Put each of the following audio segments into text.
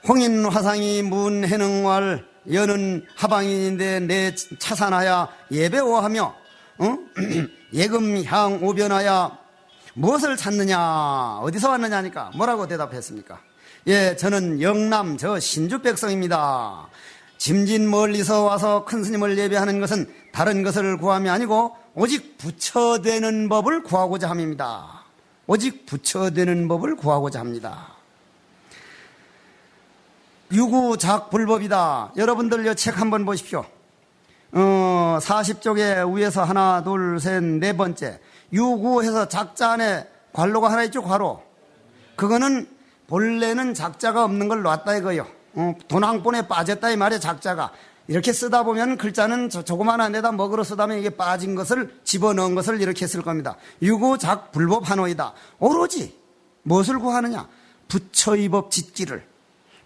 홍인 화상이 문해능왈 여는 하방인인데 내 차산하야 예배오하며 예금향 오변하야 무엇을 찾느냐 어디서 왔느냐니까 뭐라고 대답했습니까? 예, 저는 영남 저 신주 백성입니다. 짐진 멀리서 와서 큰 스님을 예배하는 것은 다른 것을 구함이 아니고 오직 부처되는 법을 구하고자 함입니다. 오직 부처되는 법을 구하고자 합니다. 유구작불법이다. 여러분들 이 책 한번 보십시오. 40쪽에 위에서 하나 둘 셋 네 번째 유구해서 작자 안에 괄호가 하나 있죠. 괄호. 그거는 본래는 작자가 없는 걸 놨다 이거요. 돈 한 푼에 빠졌다 이 말이에요. 작자가 이렇게 쓰다 보면 글자는 조그마한 데다 먹으러 쓰다 보면 이게 빠진 것을 집어넣은 것을 이렇게 쓸 겁니다. 유구작불법 한호이다. 오로지 무엇을 구하느냐? 부처의 법 짓기를,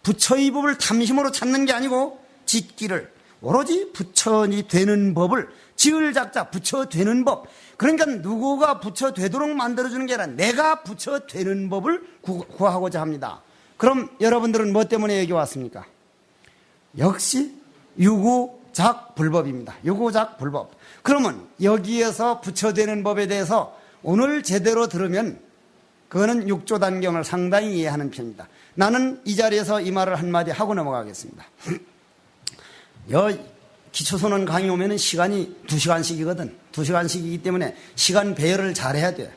부처의 법을 탐심으로 찾는 게 아니고 짓기를, 오로지 부처니 되는 법을, 지을 작자 부처 되는 법. 그러니까 누구가 부처 되도록 만들어주는 게 아니라 내가 부처 되는 법을 구하고자 합니다. 그럼 여러분들은 뭐 때문에 여기 왔습니까? 역시 유구작불법입니다. 유구작불법. 그러면 여기에서 부처 되는 법에 대해서 오늘 제대로 들으면 그거는 육조단경을 상당히 이해하는 편입니다. 나는 이 자리에서 이 말을 한마디 하고 넘어가겠습니다. 기초선언 강의 오면은 시간이 2시간씩이거든. 2시간씩이기 때문에 시간 배열을 잘해야 돼.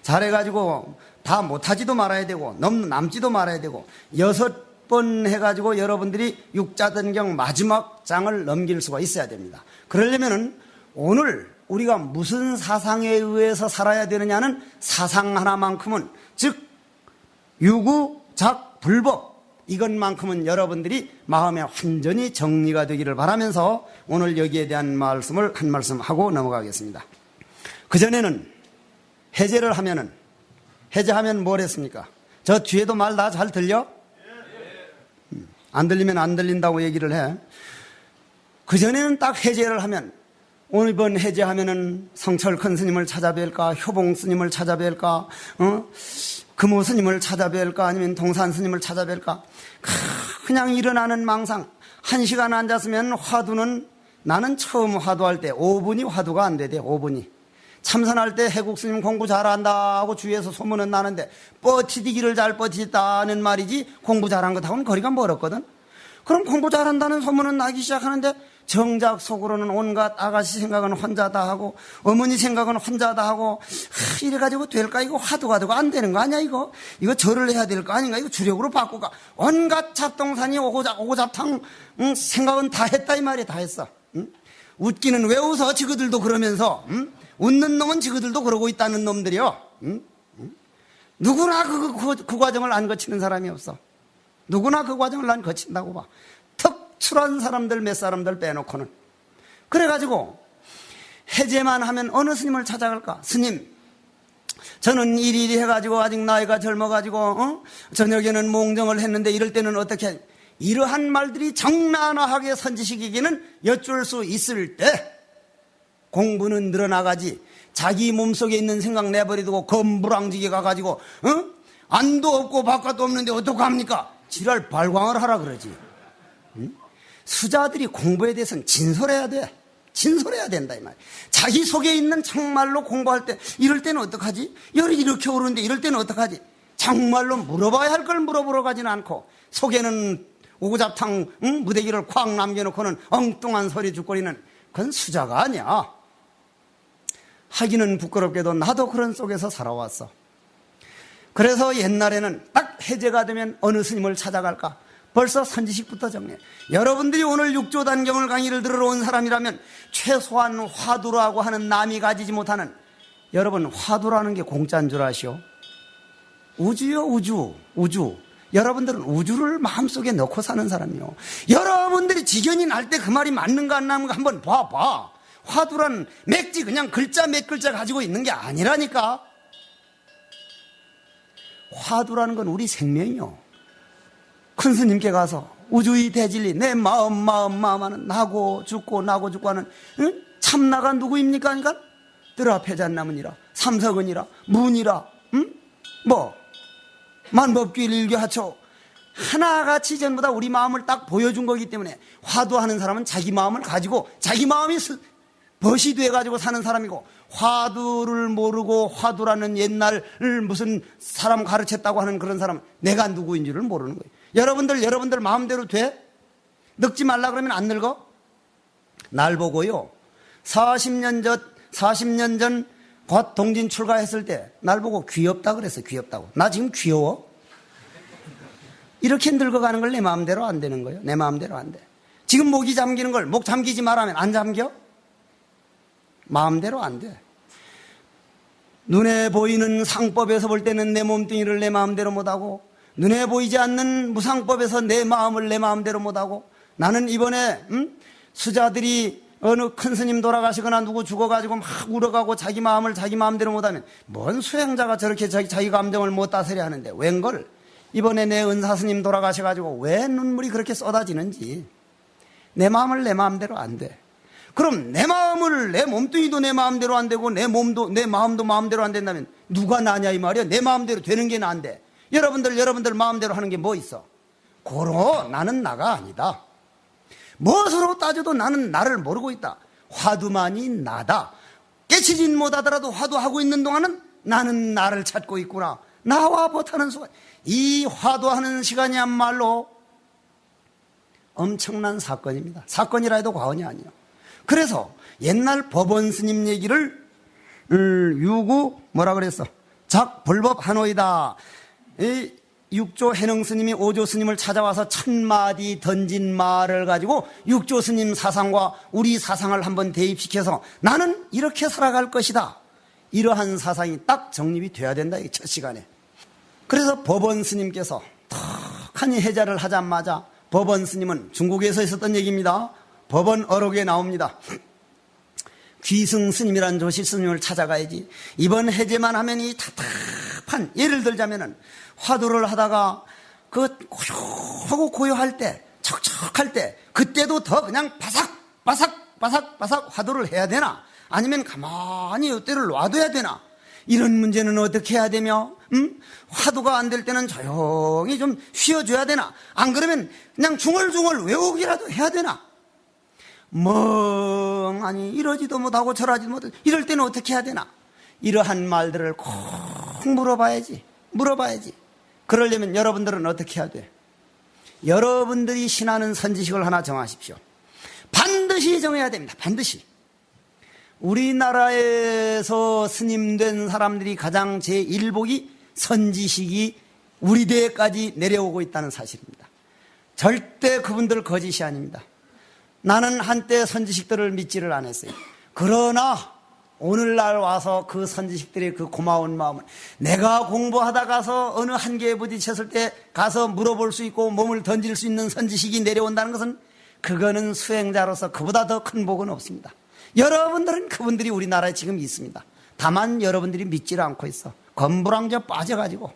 잘해가지고 다 못하지도 말아야 되고 남지도 말아야 되고 6번 해가지고 여러분들이 육자단경 마지막 장을 넘길 수가 있어야 됩니다. 그러려면은 오늘 우리가 무슨 사상에 의해서 살아야 되느냐는 사상 하나만큼은, 즉 유구작불법, 이것만큼은 여러분들이 마음에 완전히 정리가 되기를 바라면서 오늘 여기에 대한 말씀을 한 말씀 하고 넘어가겠습니다. 그전에는 해제를 하면은, 해제하면 뭘 했습니까? 저 뒤에도 말 다 잘 들려? 안 들리면 안 들린다고 얘기를 해. 그전에는 딱 해제를 하면, 오늘 이번 해제하면은 성철 큰 스님을 찾아뵐까, 효봉 스님을 찾아뵐까, 금호 스님을 찾아뵐까, 아니면 동산 스님을 찾아뵐까, 그냥 일어나는 망상. 1시간 앉았으면 화두는, 나는 처음 화두할 때 5분이 화두가 안 되대. 5분이 참선할 때 해국 스님 공부 잘한다 하고 주위에서 소문은 나는데 버티기를 잘 버티다는 말이지 공부 잘한 것하고는 거리가 멀었거든. 그럼 공부 잘한다는 소문은 나기 시작하는데 정작 속으로는 온갖 아가씨 생각은 혼자다 하고 어머니 생각은 혼자다 하고 이래가지고 될까? 이거 화두가 되고 안 되는 거 아니야? 이거 절을 해야 될 거 아닌가? 이거 주력으로 바꾸가. 온갖 잡동사니 오고잡탕 생각은 다 했다 이 말이야. 다 했어. 웃기는 왜 웃어? 지그들도 그러면서. 웃는 놈은 지그들도 그러고 있다는 놈들이요. 누구나 그 과정을 안 거치는 사람이 없어. 누구나 그 과정을 안 거친다고 봐. 특출한 사람들 몇 사람들 빼놓고는. 그래가지고 해제만 하면 어느 스님을 찾아갈까? 스님, 저는 이리이리 해가지고 아직 나이가 젊어가지고 저녁에는 몽정을 했는데 이럴 때는 어떻게, 이러한 말들이 정난화하게 선지식에게는 여쭐 수 있을 때 공부는 늘어나가지. 자기 몸속에 있는 생각 내버리고 건부랑지게 가가지고 안도 없고 바깥도 없는데 어떡합니까? 지랄 발광을 하라 그러지. 수자들이 공부에 대해서는 진솔해야 돼. 진솔해야 된다 이 말이야. 자기 속에 있는 정말로 공부할 때 이럴 때는 어떡하지? 열이 이렇게 오르는데 이럴 때는 어떡하지? 정말로 물어봐야 할 걸 물어보러 가지는 않고 속에는 오구잡탕 무대기를 콱 남겨놓고는 엉뚱한 소리 죽거리는, 그건 수자가 아니야. 하기는 부끄럽게도 나도 그런 속에서 살아왔어. 그래서 옛날에는 딱 해제가 되면 어느 스님을 찾아갈까? 벌써 선지식부터 정리해. 여러분들이 오늘 육조단경을 강의를 들으러 온 사람이라면 최소한 화두라고 하는 남이 가지지 못하는, 여러분 화두라는 게 공짜인 줄 아시오? 우주요, 우주. 여러분들은 우주를 마음속에 넣고 사는 사람이요. 여러분들이 지견이 날 때 그 말이 맞는가 안 맞는가 한번 봐봐. 화두란 맥지 그냥 글자 몇 글자 가지고 있는 게 아니라니까. 화두라는 건 우리 생명이요. 큰 스님께 가서 우주의 대진리, 내 마음 하는 나고 죽고 하는 참나가 누구입니까? 그러니까 뜨라패잔나무니라 삼석은이라 문이라 만법귀일 일교하초 하나같이 전부 다 우리 마음을 딱 보여준 거기 때문에 화두하는 사람은 자기 마음을 가지고 자기 마음이 벗이 돼가지고 사는 사람이고, 화두를 모르고 화두라는 옛날 무슨 사람 가르쳤다고 하는 그런 사람은 내가 누구인 줄을 모르는 거예요. 여러분들 마음대로 돼? 늙지 말라 그러면 안 늙어? 날 보고요, 40년 전 곧 동진 출가했을 때 날 보고 귀엽다 그랬어. 귀엽다고. 나 지금 귀여워? 이렇게 늙어가는 걸 내 마음대로 안 되는 거예요. 내 마음대로 안 돼. 지금 목이 잠기는 걸 목 잠기지 말라면 안 잠겨? 마음대로 안 돼. 눈에 보이는 상법에서 볼 때는 내 몸뚱이를 내 마음대로 못하고, 눈에 보이지 않는 무상법에서 내 마음을 내 마음대로 못하고, 나는 이번에 수자들이 어느 큰 스님 돌아가시거나 누구 죽어가지고 막 울어가고 자기 마음을 자기 마음대로 못하면, 뭔 수행자가 저렇게 자기 감정을 못 다스려 하는데 웬걸. 이번에 내 은사스님 돌아가셔가지고 왜 눈물이 그렇게 쏟아지는지. 내 마음을 내 마음대로 안 돼. 그럼 내 마음을, 내 몸뚱이도 내 마음대로 안 되고 내 몸도 내 마음도 마음대로 안 된다면 누가 나냐 이 말이야. 내 마음대로 되는 게 나인데 여러분들 마음대로 하는 게 뭐 있어? 고로 나는 나가 아니다. 무엇으로 따져도 나는 나를 모르고 있다. 화두만이 나다. 깨치진 못하더라도 화두하고 있는 동안은 나는 나를 찾고 있구나. 나와 못하는 수가. 이 화두하는 시간이야말로 엄청난 사건입니다. 사건이라 해도 과언이 아니에요. 그래서 옛날 법원 스님 얘기를 유구 뭐라 그랬어? 작불법 하노이다. 이 육조 해능 스님이 오조 스님을 찾아와서 1000마디 던진 말을 가지고 육조 스님 사상과 우리 사상을 한번 대입시켜서 나는 이렇게 살아갈 것이다. 이러한 사상이 딱 정립이 돼야 된다. 이 첫 시간에. 그래서 법원 스님께서 턱하니 해자를 하자마자, 법원 스님은 중국에서 있었던 얘기입니다. 법원 어록에 나옵니다. 귀승 스님이란 조시 스님을 찾아가야지. 이번 해제만 하면 이 답답한, 예를 들자면은 화두를 하다가 그 고요하고 고요할 때, 척척할 때, 그때도 더 그냥 바삭 화두를 해야 되나? 아니면 가만히 이때를 놔둬야 되나? 이런 문제는 어떻게 해야 되며, 화두가 안 될 때는 조용히 좀 쉬어줘야 되나? 안 그러면 그냥 중얼중얼 외우기라도 해야 되나? 멍하니 이러지도 못하고 저러지도 못하고 이럴 때는 어떻게 해야 되나? 이러한 말들을 꼭 물어봐야지. 그러려면 여러분들은 어떻게 해야 돼? 여러분들이 신하는 선지식을 하나 정하십시오. 반드시 정해야 됩니다. 반드시. 우리나라에서 스님된 사람들이 가장 제1복이 선지식이 우리 대에까지 내려오고 있다는 사실입니다. 절대 그분들 거짓이 아닙니다. 나는 한때 선지식들을 믿지를 않았어요. 그러나 오늘날 와서 그 선지식들의 그 고마운 마음을, 내가 공부하다 가서 어느 한계에 부딪혔을 때 가서 물어볼 수 있고 몸을 던질 수 있는 선지식이 내려온다는 것은, 그거는 수행자로서 그보다 더 큰 복은 없습니다. 여러분들은 그분들이 우리나라에 지금 있습니다. 다만 여러분들이 믿지를 않고 있어. 건부랑저 빠져가지고.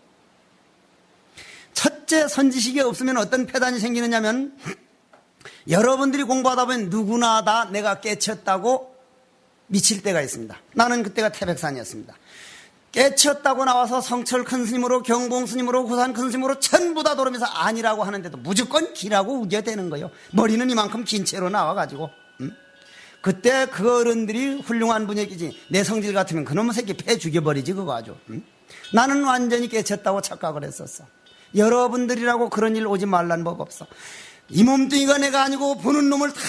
첫째, 선지식이 없으면 어떤 폐단이 생기느냐면, 여러분들이 공부하다 보면 누구나 다 내가 깨쳤다고 미칠 때가 있습니다. 나는 그때가 태백산이었습니다. 깨쳤다고 나와서 성철 큰 스님으로, 경봉 스님으로, 고산 큰 스님으로 전부 다 돌으면서 아니라고 하는데도 무조건 기라고 우겨대는 거예요. 머리는 이만큼 긴 채로 나와가지고. 그때 그 어른들이 훌륭한 분위기지. 내 성질 같으면 그놈의 새끼 패 죽여버리지 그거 아주. 나는 완전히 깨쳤다고 착각을 했었어. 여러분들이라고 그런 일 오지 말란 법 없어. 이 몸뚱이가 내가 아니고 보는 놈을 다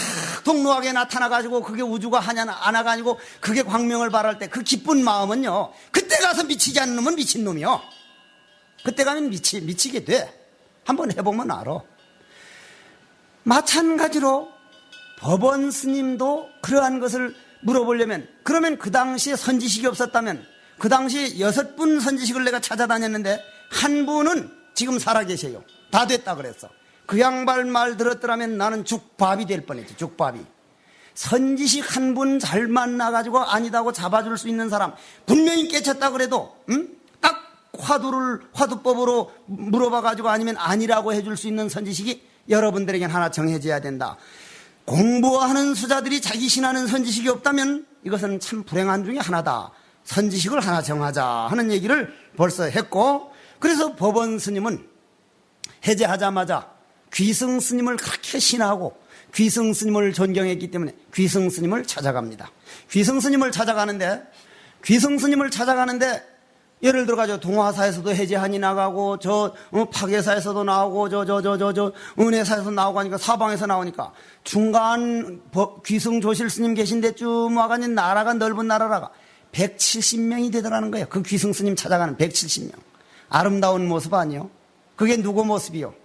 통로하게 나타나가지고 그게 우주가 하나가 아니고 그게 광명을 발할 때 그 기쁜 마음은요, 그때 가서 미치지 않는 놈은 미친 놈이요. 그때 가면 미치게 돼. 한번 해보면 알아. 마찬가지로 법원 스님도 그러한 것을 물어보려면, 그러면 그 당시에 선지식이 없었다면, 그 당시에 6분 선지식을 내가 찾아다녔는데 한 분은 지금 살아계세요. 다 됐다 그랬어. 그 양반 말 들었더라면 나는 죽밥이 될 뻔했지. 죽밥이. 선지식 한 분 잘 만나가지고 아니다고 잡아줄 수 있는 사람, 분명히 깨쳤다 그래도 딱 화두법으로 물어봐가지고 아니면 아니라고 해줄 수 있는 선지식이 여러분들에겐 하나 정해져야 된다. 공부하는 수자들이 자기 신하는 선지식이 없다면 이것은 참 불행한 중에 하나다. 선지식을 하나 정하자 하는 얘기를 벌써 했고, 그래서 법원 스님은 해제하자마자 귀승 스님을 그렇게 신하고 귀승 스님을 존경했기 때문에 귀승 스님을 찾아갑니다. 귀승 스님을 찾아가는데 예를 들어가지고 동화사에서도 해제한이 나가고 파괴사에서도 나오고 은혜사에서 나오고 하니까 사방에서 나오니까 중간 귀승 조실 스님 계신 데쯤 와가지고 나라가 넓은 나라라가 170명이 되더라는 거예요. 그 귀승 스님 찾아가는 170명. 아름다운 모습 아니요? 그게 누구 모습이요?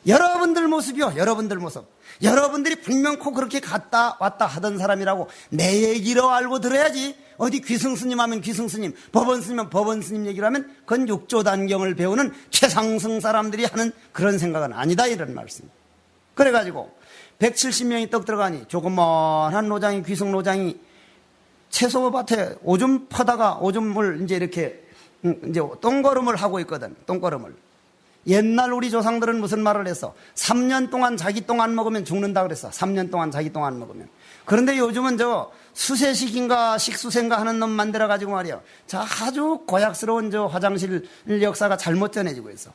여러분들 모습이요. 여러분들 모습. 여러분들이 분명코 그렇게 갔다 왔다 하던 사람이라고 내 얘기로 알고 들어야지. 어디 귀승스님 하면 귀승스님, 법원스님 하면 법원스님 얘기를 하면 그건 육조단경을 배우는 최상승 사람들이 하는 그런 생각은 아니다, 이런 말씀. 그래가지고 170명이 떡 들어가니 조그만한 노장이, 귀승 노장이 채소밭에 오줌 퍼다가 오줌을 이제 이렇게 이제 똥걸음을 하고 있거든. 똥걸음을. 옛날 우리 조상들은 무슨 말을 했어? 3년 동안 자기 똥 안 먹으면 죽는다 그랬어. 3년 동안 자기 똥 안 먹으면. 그런데 요즘은 수세식인가 식수생가 하는 놈 만들어가지고 말이야. 아주 고약스러운 화장실 역사가 잘못 전해지고 있어.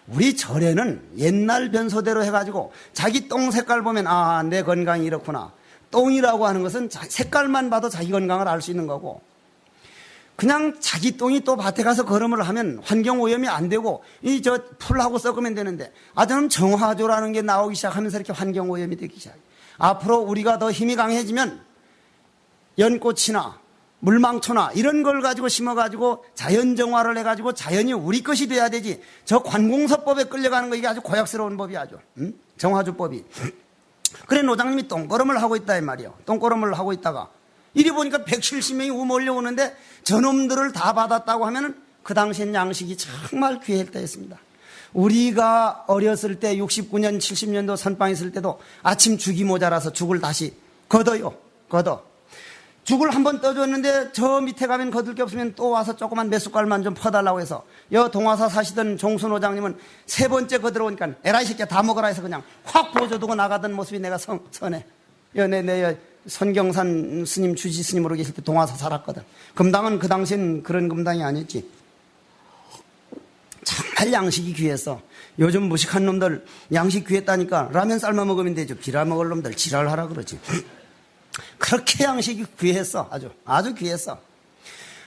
우리 절에는 옛날 변소대로 해가지고 자기 똥 색깔 보면 내 건강이 이렇구나. 똥이라고 하는 것은 색깔만 봐도 자기 건강을 알 수 있는 거고, 그냥 자기 똥이 또 밭에 가서 걸음을 하면 환경 오염이 안 되고 풀하고 썩으면 되는데, 저는 정화조라는 게 나오기 시작하면서 이렇게 환경 오염이 되기 시작해요. 앞으로 우리가 더 힘이 강해지면 연꽃이나 물망초나 이런 걸 가지고 심어가지고 자연 정화를 해가지고 자연이 우리 것이 돼야 되지. 관공서법에 끌려가는 거 이게 아주 고약스러운 법이야. 정화조법이. 그래 노장님이 똥걸음을 하고 있다 이 말이에요. 똥걸음을 하고 있다가 이리 보니까 170명이 몰려오는데 저놈들을 다 받았다고 하면은 그 당시엔 양식이 정말 귀했다했습니다. 우리가 어렸을 때 69년 70년도 선빵 있을 때도 아침 죽이 모자라서 죽을 다시 걷어. 죽을 한번 떠줬는데 저 밑에 가면 거둘 게 없으면 또 와서 조그만 몇 숟갈만 좀 퍼달라고 해서 동화사 사시던 종순호장님은 세 번째 거들어오니까 에라이 새끼야 다 먹어라 해서 그냥 확 부어줘두고 나가던 모습이 내가 선해. 내 선경산 스님 주지 스님으로 계실 때 동화사 살았거든. 금당은 그 당시엔 그런 금당이 아니었지. 정말 양식이 귀했어. 요즘 무식한 놈들 양식 귀했다니까 라면 삶아 먹으면 되죠. 비라 먹을 놈들 지랄하라 그러지. 그렇게 양식이 귀했어. 아주 귀했어.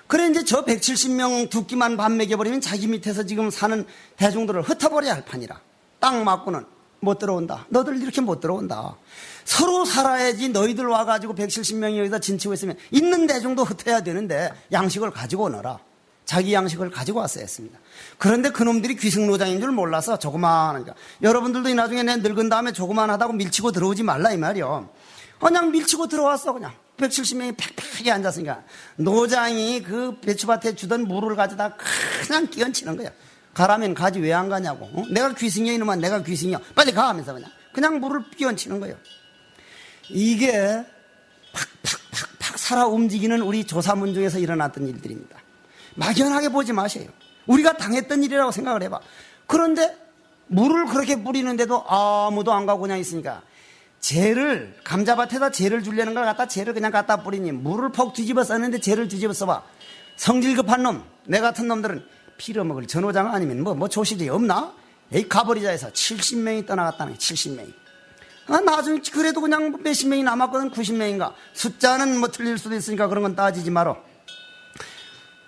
그래 이제 저 170명 두 끼만 밥 먹여버리면 자기 밑에서 지금 사는 대중들을 흩어버려야 할 판이라. 딱 맞고는 못 들어온다. 너들 이렇게 못 들어온다. 서로 살아야지. 너희들 와가지고 170명이 여기다 진치고 있으면 있는 대중도 흩어야 되는데 양식을 가지고 오너라. 자기 양식을 가지고 왔어야 했습니다. 그런데 그놈들이 귀승노장인 줄 몰라서 조그만하니까. 여러분들도 이 나중에 내 늙은 다음에 조그만하다고 밀치고 들어오지 말라 이 말이요. 그냥 밀치고 들어왔어. 그냥 170명이 팩팩하게 앉았으니까 노장이 그 배추밭에 주던 물을 가져다 그냥 끼얹히는 거야. 가라면 가지 왜 안 가냐고. 내가 귀승이야 이놈아. 내가 귀승이야. 빨리 가 하면서 그냥 물을 끼얹히는 거예요. 이게 팍팍팍팍 살아 움직이는 우리 조사문 중에서 일어났던 일들입니다. 막연하게 보지 마세요. 우리가 당했던 일이라고 생각을 해봐. 그런데 물을 그렇게 뿌리는데도 아무도 안 가고 그냥 있으니까 감자밭에다 재를 주려는 걸 갖다 재를 그냥 갖다 뿌리니 물을 퍽 뒤집어 썼는데 재를 뒤집어 써봐. 성질 급한 놈, 내 같은 놈들은 빌어먹을 전호장 아니면 뭐 조실이 없나? 에이 가버리자 해서 70명이 떠나갔다는 70명이. 나중에 그래도 그냥 몇십 명이 남았거든. 90명인가. 숫자는 틀릴 수도 있으니까 그런 건 따지지 마라.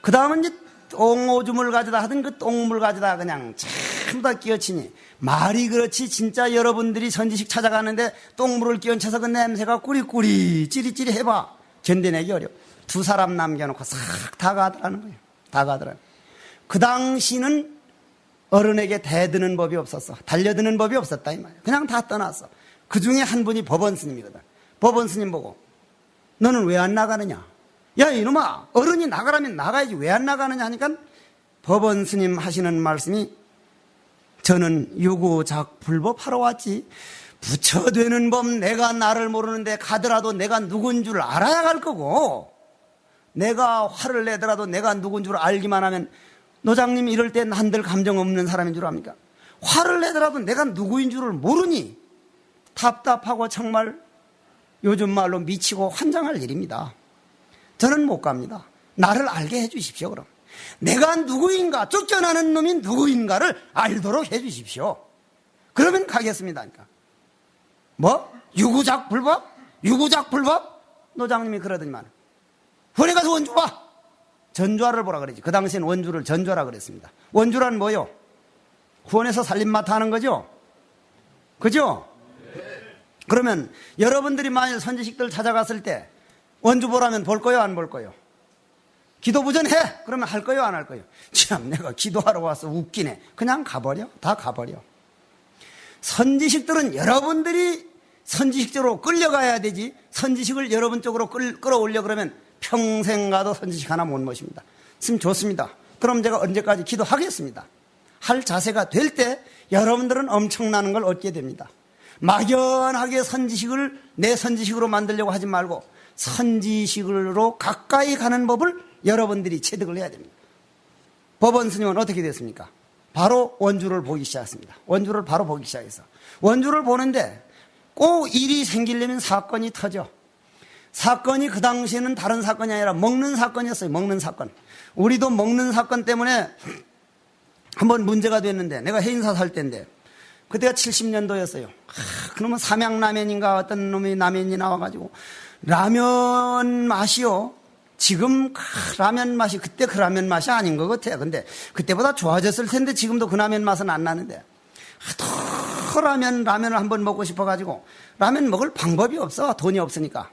그 다음은 이제 똥오줌을 가져다 하든 그 똥물 가져다 그냥 전부 다 끼얹히니 말이 그렇지 진짜 여러분들이 선지식 찾아가는데 똥물을 끼얹혀서 그 냄새가 꾸리꾸리 찌리찌리 해봐. 견뎌내기 어려워. 두 사람 남겨놓고 싹 다 가더라는 거예요. 다 가더라는 거예요. 그 당시는 어른에게 대드는 법이 없었어. 달려드는 법이 없었다 이 말이야. 그냥 다 떠났어. 그 중에 한 분이 법원 스님이거든. 법원 스님 보고 너는 왜 안 나가느냐? 야 이놈아, 어른이 나가라면 나가야지 왜 안 나가느냐 하니까 법원 스님 하시는 말씀이 저는 유구작불법 하러 왔지 부처되는 법 내가 나를 모르는데 가더라도 내가 누군 줄 알아야 갈 거고, 내가 화를 내더라도 내가 누군 줄 알기만 하면 노장님 이럴 때 한들 감정 없는 사람인 줄 압니까? 화를 내더라도 내가 누구인 줄을 모르니 답답하고 정말 요즘 말로 미치고 환장할 일입니다. 저는 못 갑니다. 나를 알게 해 주십시오. 그럼 내가 누구인가, 쫓겨나는 놈이 누구인가를 알도록 해 주십시오. 그러면 가겠습니다. 그러니까. 뭐? 유구작 불법? 유구작 불법? 노장님이 그러더니만. 후원에 가서 원주 봐! 전좌를 보라 그러지. 그 당시엔 원주를 전좌라 그랬습니다. 원주란 뭐요? 후원에서 살림마타 하는 거죠? 그죠? 그러면 여러분들이 만일 선지식들 찾아갔을 때 원주 보라면 볼 거요, 안 볼 거요? 기도 부전해! 그러면 할 거요, 안 할 거요? 참, 내가 기도하러 와서 웃기네. 그냥 가버려. 다 가버려. 선지식들은 여러분들이 선지식적으로 끌려가야 되지, 선지식을 여러분 쪽으로 끌어올려 그러면 평생 가도 선지식 하나 못 모십니다. 스님 좋습니다. 그럼 제가 언제까지 기도하겠습니다. 할 자세가 될 때 여러분들은 엄청나는 걸 얻게 됩니다. 막연하게 선지식을 내 선지식으로 만들려고 하지 말고 선지식으로 가까이 가는 법을 여러분들이 체득을 해야 됩니다. 법원 스님은 어떻게 됐습니까? 바로 원주를 보기 시작했습니다. 원주를 바로 보기 시작해서 원주를 보는데 꼭 일이 생기려면 사건이 터져. 사건이 그 당시에는 다른 사건이 아니라 먹는 사건이었어요. 먹는 사건. 우리도 먹는 사건 때문에 한번 문제가 됐는데, 내가 해인사 살 때인데 그때가 70년도였어요. 그놈은 삼양라면인가 어떤 놈이 라면이 나와가지고 라면 맛이요, 지금 라면 맛이 그때 그 라면 맛이 아닌 것 같아요. 근데 그때보다 좋아졌을 텐데 지금도 그 라면 맛은 안 나는데, 라면을 한번 먹고 싶어가지고 라면 먹을 방법이 없어. 돈이 없으니까.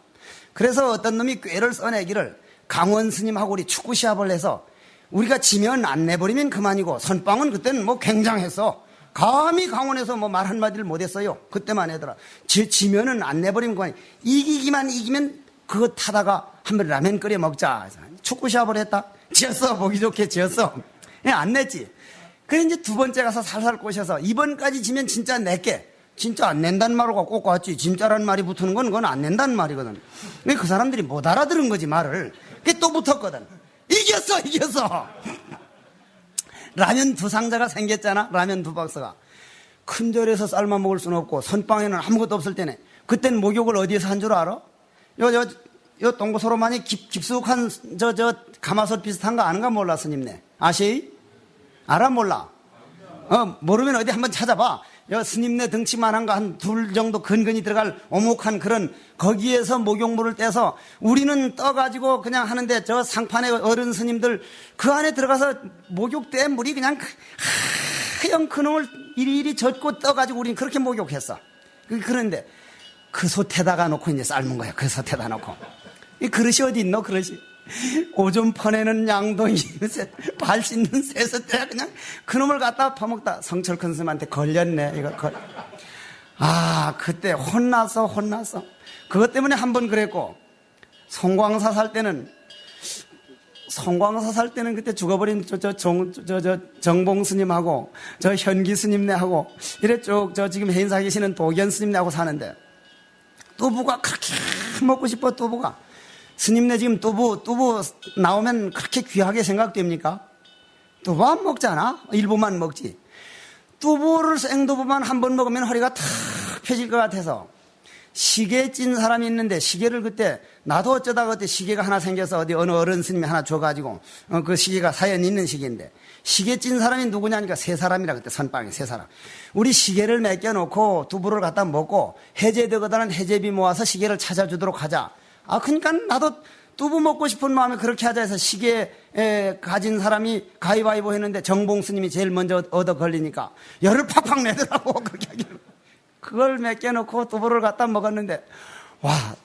그래서 어떤 놈이 꾀를 써내기를, 강원 스님하고 우리 축구 시합을 해서 우리가 지면 안 내버리면 그만이고, 선빵은 그때는 뭐 굉장했어. 감히 강원에서 뭐 말 한마디를 못했어요. 그때만 하더라. 지면은 안 내버리면 그만이. 이기면 그거 타다가 한번 라면 끓여 먹자. 축구 시합을 했다. 지었어. 보기 좋게 지었어. 안 냈지. 그래 이제 두 번째 가서 살살 꼬셔서 이번까지 지면 진짜 낼게. 진짜 안 낸단 말하고 꼭 왔지. 진짜란 말이 붙는 건 그건 안 낸다는 말이거든. 그 사람들이 못 알아들은 거지 말을. 그게 또 붙었거든. 이겼어. 라면 두 상자가 생겼잖아. 라면 두 박스가. 큰 절에서 삶아 먹을 수는 없고 선빵에는 아무것도 없을 때네. 그땐 목욕을 어디에서 한 줄 알아? 요 동고서로만이 깊숙한 가마솥 비슷한 거 아는가 몰라 스님네. 아시? 알아 몰라? 모르면 어디 한번 찾아봐. 스님네 덩치만한 거 한 둘 정도 근근히 들어갈 오목한 그런 거기에서 목욕물을 떼서 우리는 떠가지고 그냥 하는데, 저 상판의 어른 스님들 그 안에 들어가서 목욕대 물이 그냥 하얀 그놈을 이리이리 젓고 떠가지고 우리는 그렇게 목욕했어. 그런데 그 솥에다가 놓고 이제 삶은 거야. 그 솥에다 놓고. 이 그릇이 어디 있노? 그릇이. 오줌 퍼내는 양동이, 발 씻는 쇠솥대야 그냥 그놈을 갖다 퍼먹다. 성철큰 스님한테 걸렸네. 그때 혼났어. 그것 때문에 한 번 그랬고, 송광사 살 때는 그때 죽어버린 정봉 스님하고 현기 스님네하고 이래 쭉 지금 해인사 계시는 도견 스님네하고 사는데, 두부가 그렇게 먹고 싶어. 두부가 스님네 지금 두부 나오면 그렇게 귀하게 생각됩니까? 두부 안 먹잖아. 일부만 먹지. 생두부만 한 번 먹으면 허리가 탁 펴질 것 같아서 시계 찐 사람이 있는데, 시계를 그때 나도 어쩌다가 그때 시계가 하나 생겨서 어디 어느 어른 스님이 하나 줘가지고 그 시계가 사연 있는 시계인데, 시계 찐 사람이 누구냐니까 세 사람이라. 그때 선빵에 세 사람. 우리 시계를 맡겨놓고 두부를 갖다 먹고 해제되거든 해제비 모아서 시계를 찾아주도록 하자. 그러니까 나도 두부 먹고 싶은 마음에 그렇게 하자 해서 시계 가진 사람이 가위바위보 했는데 정봉 스님이 제일 먼저 얻어 걸리니까 열을 팍팍 내더라고. 그렇게 하기로. 그걸 맡겨놓고 두부를 갖다 먹었는데,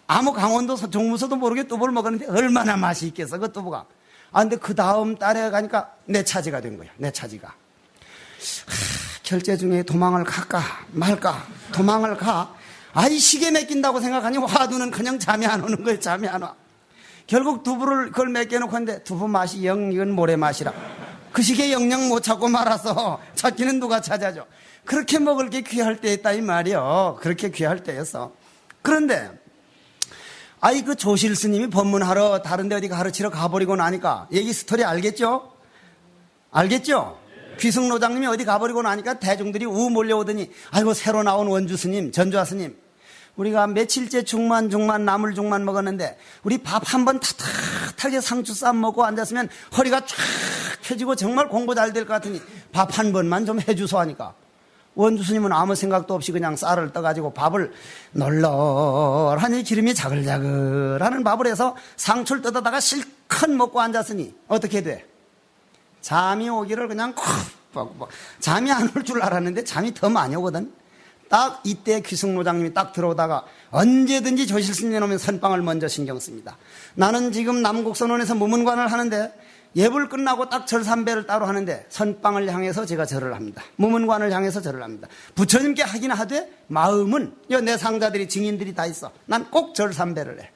아무 강원도 종무서도 모르게 두부를 먹었는데 얼마나 맛이 있겠어 그 두부가. 근데 그 다음 달에 가니까 내 차지가 된 거야. 내 차지가. 결제 중에 도망을 갈까 말까. 도망을 가. 이 시계 맡긴다고 생각하니 화두는 그냥 잠이 안 오는 거예요. 잠이 안 와. 결국 두부를 그걸 맡겨놓고 했는데 두부 맛이 이건 모래 맛이라. 그 시계 영영 못 찾고 말아서 찾기는 누가 찾아줘. 그렇게 먹을 게 귀할 때였다 이 말이요. 그렇게 귀할 때였어. 그런데 그 조실 스님이 법문하러 다른 데 어디 가르치러 가버리고 나니까, 얘기 스토리 알겠죠? 귀승로장님이 어디 가버리고 나니까 대중들이 우 몰려오더니, 새로 나온 원주 스님, 전주화 스님, 우리가 며칠째 죽만 나물죽만 먹었는데 우리 밥 한 번 타닥하게 상추 쌈 먹고 앉았으면 허리가 쫙 펴지고 정말 공부 잘 될 것 같으니 밥 한 번만 좀 해주소 하니까 원주 스님은 아무 생각도 없이 그냥 쌀을 떠가지고 밥을 널널하니 기름이 자글자글하는 밥을 해서 상추를 뜯어다가 실컷 먹고 앉았으니 어떻게 돼? 잠이 오기를 그냥 잠이 안 올 줄 알았는데 잠이 더 많이 오거든. 딱 이때 귀승노장님이 딱 들어오다가 언제든지 조실스님 오면 선빵을 먼저 신경 씁니다. 나는 지금 남곡선원에서 무문관을 하는데 예불 끝나고 딱 절삼배를 따로 하는데 선빵을 향해서 제가 절을 합니다. 무문관을 향해서 절을 합니다. 부처님께 하긴 하되 마음은 내 상자들이 증인들이 다 있어. 난 꼭 절삼배를 해.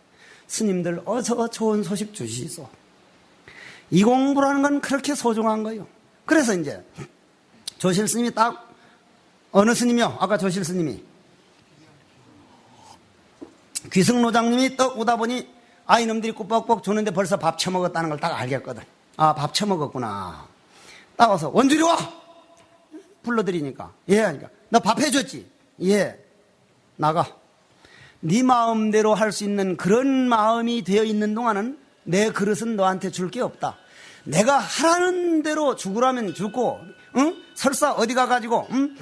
스님들 어서 좋은 소식 주시소. 이 공부라는 건 그렇게 소중한 거예요. 그래서 이제 조실 스님이 딱 어느 스님이요? 아까 조실 스님이 귀승노장님이 떡 오다 보니 이놈들이 꾸벅꾸벅 주는데 벌써 밥 처먹었다는 걸 딱 알겠거든. 아, 밥 처먹었구나. 딱 와서 원주리 와! 불러드리니까 예 하니까 너 밥 해줬지? 예. 나가. 네 마음대로 할 수 있는 그런 마음이 되어 있는 동안은 내 그릇은 너한테 줄 게 없다. 내가 하라는 대로 죽으라면 죽고, 응? 설사 어디 가가지고, 응?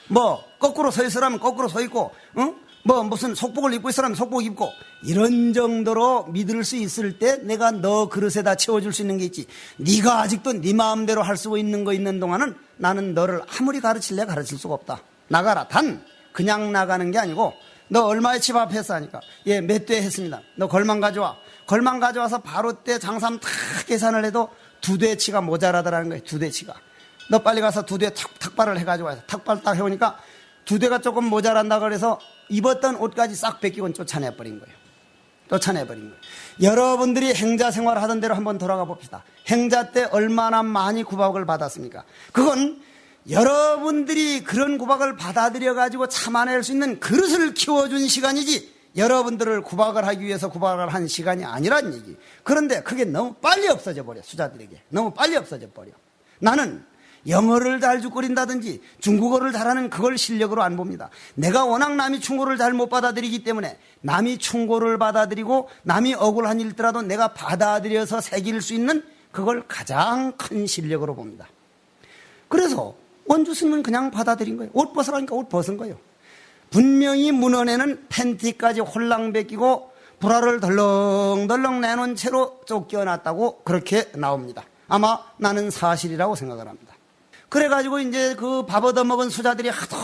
뭐 거꾸로 서 있으라면 거꾸로 서 있고, 응? 뭐 무슨 속복을 입고 있으라면 속복 입고, 이런 정도로 믿을 수 있을 때 내가 너 그릇에다 채워줄 수 있는 게 있지. 네가 아직도 네 마음대로 할 수 있는 거 있는 동안은 나는 너를 아무리 가르칠래 가르칠 수가 없다. 나가라. 단 그냥 나가는 게 아니고 너 얼마에 집합했어 하니까 예, 몇 대 했습니다. 너 걸망 가져와. 걸망 가져와서 바로 때 장삼 탁 계산을 해도 2대치가 모자라더라는 거예요. 2대치가. 너 빨리 가서 2대 탁발을 해가지고 와서 탁발 딱 해오니까 2대가 조금 모자란다 그래서 입었던 옷까지 싹 벗기고 쫓아내버린 거예요. 쫓아내버린 거예요. 여러분들이 행자 생활을 하던 대로 한번 돌아가 봅시다. 행자 때 얼마나 많이 구박을 받았습니까? 그건 여러분들이 그런 구박을 받아들여가지고 참아낼 수 있는 그릇을 키워준 시간이지 여러분들을 구박을 하기 위해서 구박을 한 시간이 아니란 얘기. 그런데 그게 너무 빨리 없어져 버려. 수자들에게 너무 빨리 없어져 버려. 나는 영어를 잘 죽거린다든지 중국어를 잘하는 그걸 실력으로 안 봅니다. 내가 워낙 남이 충고를 잘 못 받아들이기 때문에 남이 충고를 받아들이고 남이 억울한 일더라도 내가 받아들여서 새길 수 있는 그걸 가장 큰 실력으로 봅니다. 그래서 원주 스님은 그냥 받아들인 거예요. 옷 벗으라니까 옷 벗은 거예요. 분명히 문헌에는 팬티까지 홀랑 벗기고 불화를 덜렁덜렁 내놓은 채로 쫓겨났다고 그렇게 나옵니다. 아마 나는 사실이라고 생각을 합니다. 그래가지고 이제 그 밥 얻어먹은 수자들이 하도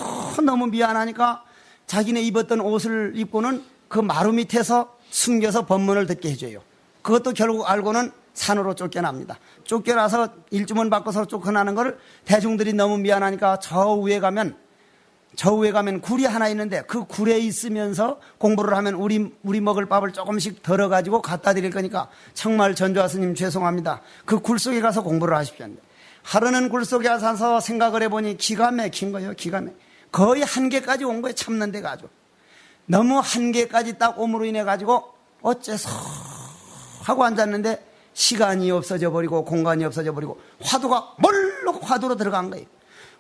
너무 미안하니까 자기네 입었던 옷을 입고는 그 마루 밑에서 숨겨서 법문을 듣게 해줘요. 그것도 결국 알고는 산으로 쫓겨납니다. 쫓겨나서 일주문 바꿔서 쫓겨나는 걸 대중들이 너무 미안하니까 저 위에 가면 굴이 하나 있는데 그 굴에 있으면서 공부를 하면 우리 먹을 밥을 조금씩 덜어가지고 갖다 드릴 거니까 정말 전조아 스님 죄송합니다. 그 굴 속에 가서 공부를 하십시오. 하루는 굴 속에 가서 생각을 해보니 기가 막힌 거예요. 기가 막힌. 거의 한계까지 온 거예요. 참는 데가 아주. 너무 한계까지 딱 옴으로 인해 가지고 어째서 하고 앉았는데 시간이 없어져 버리고 공간이 없어져 버리고 화두가 몰록 화두로 들어간 거예요.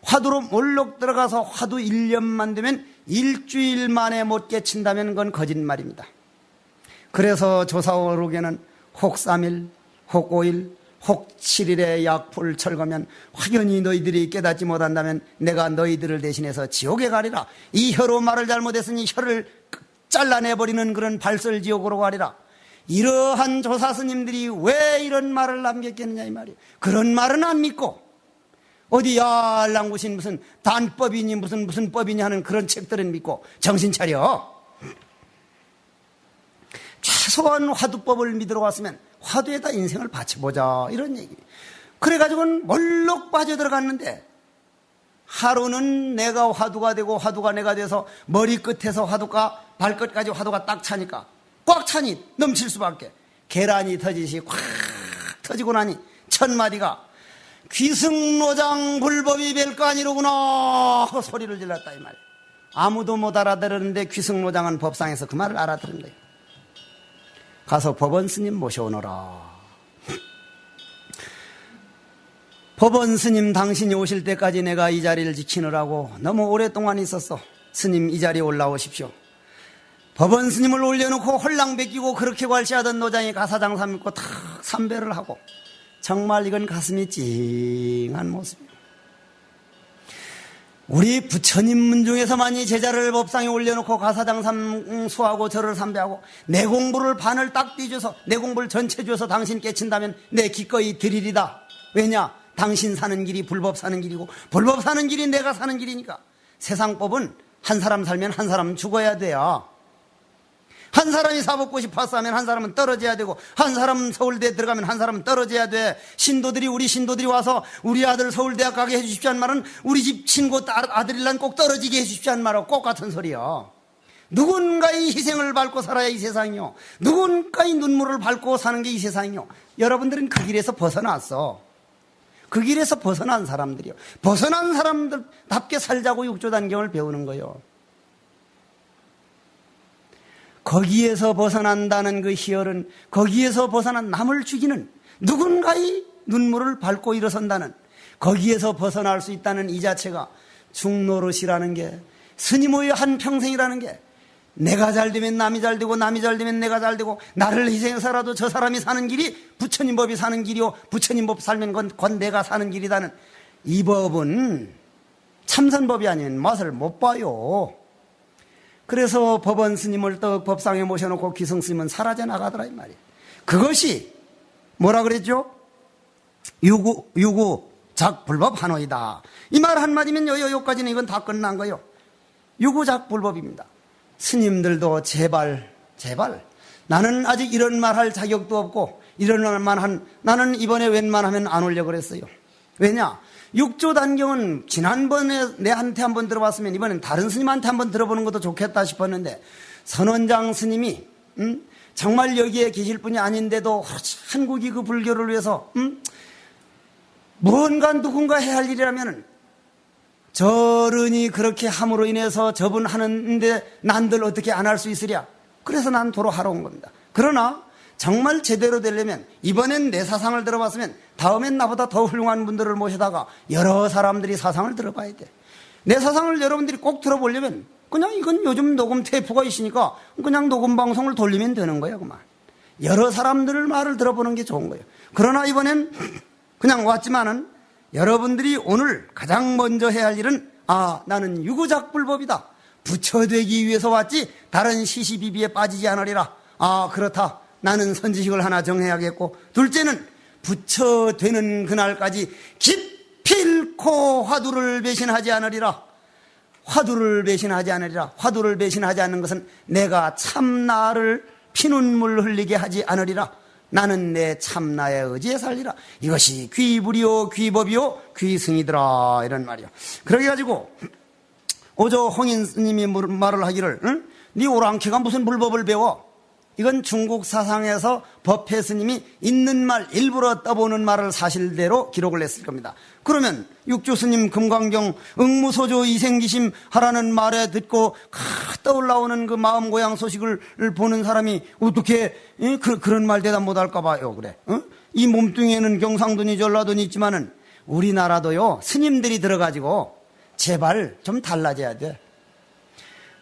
화두로 몰록 들어가서 화두 1년만 되면 일주일 만에 못 깨친다면 그건 거짓말입니다. 그래서 조사오록에는 혹 3일, 혹 5일, 혹 7일에 약불 철거면 확연히 너희들이 깨닫지 못한다면 내가 너희들을 대신해서 지옥에 가리라. 이 혀로 말을 잘못했으니 혀를 잘라내버리는 그런 발설지옥으로 가리라. 이러한 조사스님들이 왜 이런 말을 남겼겠느냐 이 말이에요. 그런 말은 안 믿고 어디 알랑구신 무슨 단법이니 무슨 법이니 하는 그런 책들은 믿고 정신 차려. 최소한 화두법을 믿으러 왔으면 화두에다 인생을 바쳐보자 이런 얘기. 그래가지고는 몰록 빠져들어갔는데 하루는 내가 화두가 되고 화두가 내가 돼서 머리끝에서 화두가 발끝까지 화두가 딱 차니까 꽉 차니 넘칠 수밖에. 계란이 터지시 콱 터지고 나니 첫 마디가 귀승노장 불법이 별 거 아니로구나 하고 소리를 질렀다 이 말이에요. 아무도 못 알아들었는데 귀승노장은 법상에서 그 말을 알아들은 거예요. 가서 법원 스님 모셔오너라. 법원 스님 당신이 오실 때까지 내가 이 자리를 지키느라고 너무 오랫동안 있었어. 스님 이 자리에 올라오십시오. 법원 스님을 올려놓고 홀랑 베끼고 그렇게 괄시하던 노장이 가사장사 믿고 탁 삼배를 하고, 정말 이건 가슴이 찡한 모습이에요. 우리 부처님 문중에서만이 제자를 법상에 올려놓고 가사장수하고 절을 삼배하고 내 공부를 반을 딱 띄줘서 내 공부를 전체 줘서 당신 깨친다면 내 기꺼이 드리리다. 왜냐? 당신 사는 길이 불법 사는 길이고 불법 사는 길이 내가 사는 길이니까. 세상법은 한 사람 살면 한 사람은 죽어야 돼요. 한 사람이 사법고시 파스하면 한 사람은 떨어져야 되고, 한 사람은 서울대에 들어가면 한 사람은 떨어져야 돼. 우리 신도들이 와서 우리 아들 서울대학 가게 해주십시오 한 말은 우리 집 친구 아들이란 꼭 떨어지게 해주십시오 한 말하고 꼭 같은 소리요. 누군가의 희생을 밟고 살아야 이 세상이요. 누군가의 눈물을 밟고 사는 게 이 세상이요. 여러분들은 그 길에서 벗어났어. 그 길에서 벗어난 사람들이요. 벗어난 사람들답게 살자고 육조단경을 배우는 거예요. 거기에서 벗어난다는 그 희열은, 거기에서 벗어난 남을 죽이는 누군가의 눈물을 밟고 일어선다는, 거기에서 벗어날 수 있다는 이 자체가 중노릇이라는 게, 스님의 한평생이라는 게, 내가 잘 되면 남이 잘 되고 남이 잘 되면 내가 잘 되고, 나를 희생해서라도 저 사람이 사는 길이 부처님 법이 사는 길이요, 부처님 법 살면 건 내가 사는 길이라는 이 법은 참선법이 아닌 맛을 못 봐요. 그래서 법원 스님을 떡 법상에 모셔놓고 기성 스님은 사라져 나가더라 이 말이에요. 그것이 뭐라 그랬죠? 유구작 불법 한호이다. 이 말 한마디면 여기까지는 이건 다 끝난 거예요. 유구작 불법입니다. 스님들도 제발 나는 아직 이런 말 할 자격도 없고 이런 말만 나는 이번에 웬만하면 안 오려고 그랬어요. 왜냐? 육조단경은 지난번에 내한테 한번 들어봤으면 이번엔 다른 스님한테 한번 들어보는 것도 좋겠다 싶었는데, 선원장 스님이 정말 여기에 계실 분이 아닌데도 한국이 그 불교를 위해서 무언가 누군가 해야 할 일이라면 저른이 그렇게 함으로 인해서 저분 하는데 난들 어떻게 안 할 수 있으랴. 그래서 난 도로 하러 온 겁니다. 그러나 정말 제대로 되려면 이번엔 내 사상을 들어봤으면 다음엔 나보다 더 훌륭한 분들을 모셔다가 여러 사람들이 사상을 들어봐야 돼. 내 사상을 여러분들이 꼭 들어보려면 그냥 이건 요즘 녹음 테이프가 있으니까 그냥 녹음 방송을 돌리면 되는 거예요. 그만. 여러 사람들의 말을 들어보는 게 좋은 거예요. 그러나 이번엔 그냥 왔지만은 여러분들이 오늘 가장 먼저 해야 할 일은 나는 유구작불법이다. 부처되기 위해서 왔지 다른 시시비비에 빠지지 않으리라. 그렇다. 나는 선지식을 하나 정해야겠고, 둘째는 부처되는 그날까지 기필코 화두를 배신하지 않으리라. 화두를 배신하지 않으리라. 화두를 배신하지 않는 것은 내가 참나를 피눈물 흘리게 하지 않으리라. 나는 내 참나의 의지에 살리라. 이것이 귀불이요 귀법이요 귀승이더라. 이런 말이요. 그러게 가지고 오조 홍인 스님이 말을 하기를, 네 오랑캐가 무슨 불법을 배워? 이건 중국 사상에서 법회 스님이 있는 말 일부러 떠보는 말을 사실대로 기록을 했을 겁니다. 그러면 육조 스님 금강경 응무소조 이생기심 하라는 말에 듣고 떠올라오는 그 마음 고향 소식을 보는 사람이 어떻게 그런 말 대답 못할까 봐요. 그래. 이 몸뚱이에는 경상도니 전라도니 있지만은 우리나라도요 스님들이 들어가지고 제발 좀 달라져야 돼.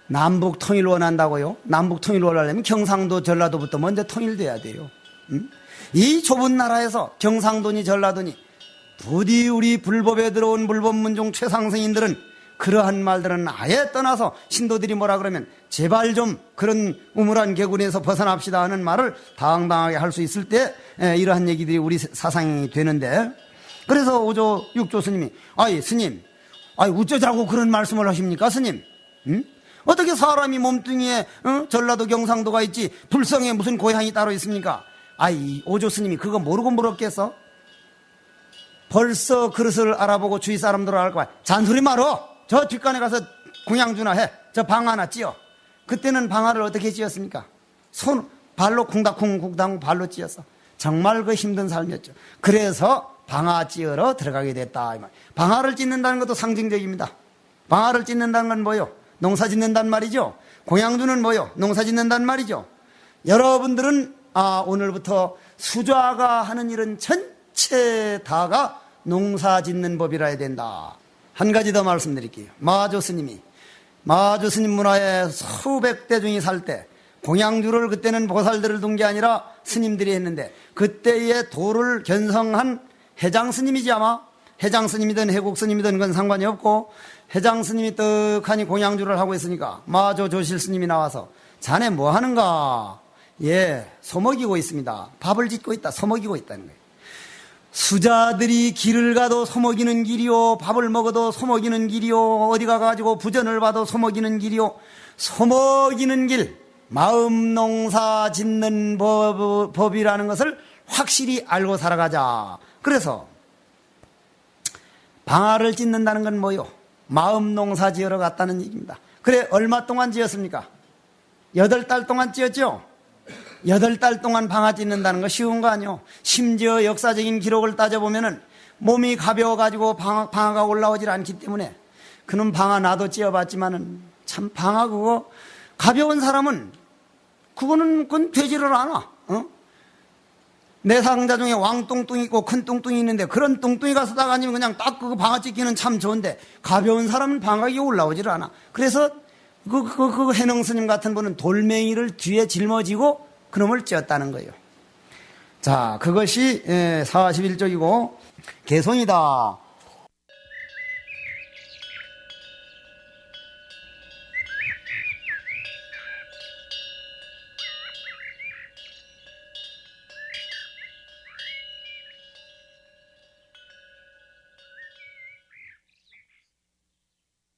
남북 통일 원한다고요? 남북 통일 원하려면 경상도 전라도부터 먼저 통일돼야 돼요. 이 좁은 나라에서 경상도니 전라도니 부디 우리 불법에 들어온 불법문중 최상승인들은 그러한 말들은 아예 떠나서 신도들이 뭐라 그러면 제발 좀 그런 우물한 개구리에서 벗어납시다 하는 말을 당당하게 할 수 있을 때 이러한 얘기들이 우리 사상이 되는데, 그래서 오조 육조 스님이 스님 어쩌자고 그런 말씀을 하십니까 스님? 어떻게 사람이 몸뚱이에 전라도 경상도가 있지 불성에 무슨 고향이 따로 있습니까? 오조 스님이 그거 모르고 물었겠어? 벌써 그릇을 알아보고 주위 사람들을 알 거야. 잔소리 말어. 저 뒷간에 가서 공양주나 해. 저 방 하나 찧어. 그때는 방아를 어떻게 찧었습니까? 발로 쿵닥쿵쿵 발로 찧었어. 정말 그 힘든 삶이었죠. 그래서 방아 찧으러 들어가게 됐다. 방아를 찧는다는 것도 상징적입니다. 방아를 찧는다는 건 뭐요? 농사 짓는단 말이죠. 공양주는 뭐요? 농사 짓는단 말이죠. 여러분들은 오늘부터 수좌가 하는 일은 전체 다가 농사 짓는 법이라 해야 된다. 한 가지 더 말씀드릴게요. 마조 스님이 마주 스님 문화에 수백 대중이 살 때 공양주를 그때는 보살들을 둔 게 아니라 스님들이 했는데 그때의 도를 견성한 해장 스님이지 아마. 해장 스님이든 해국 스님이든 그건 상관이 없고 해장 스님이 떡하니 공양주를 하고 있으니까 마조 조실 스님이 나와서 자네 뭐 하는가? 예, 소먹이고 있습니다. 밥을 짓고 있다. 소먹이고 있다는 거예요. 수자들이 길을 가도 소먹이는 길이요, 밥을 먹어도 소먹이는 길이요, 어디 가가지고 부전을 봐도 소먹이는 길이요, 소먹이는 길, 마음 농사 짓는 법이라는 것을 확실히 알고 살아가자. 그래서 방아를 찢는다는 건 뭐요? 마음 농사 지으러 갔다는 얘기입니다. 그래, 얼마 동안 지었습니까? 8달 동안 지었죠? 8달 동안 방아 찢는다는 거 쉬운 거 아니요? 심지어 역사적인 기록을 따져보면은 몸이 가벼워가지고 방아가 올라오질 않기 때문에 그놈 방아 나도 찧어봤지만은 참 방아 그거 가벼운 사람은 그건 되지를 않아. 내 상자 중에 왕뚱뚱이 있고 큰 뚱뚱이 있는데 그런 뚱뚱이가 쓰다가 아니면 그냥 딱 그거 방아 찢기는 참 좋은데 가벼운 사람은 방아가 올라오질 않아. 그래서 그 해능 스님 같은 분은 돌멩이를 뒤에 짊어지고 그놈을 찧었다는 거예요. 자, 그것이 41쪽이고 개송이다.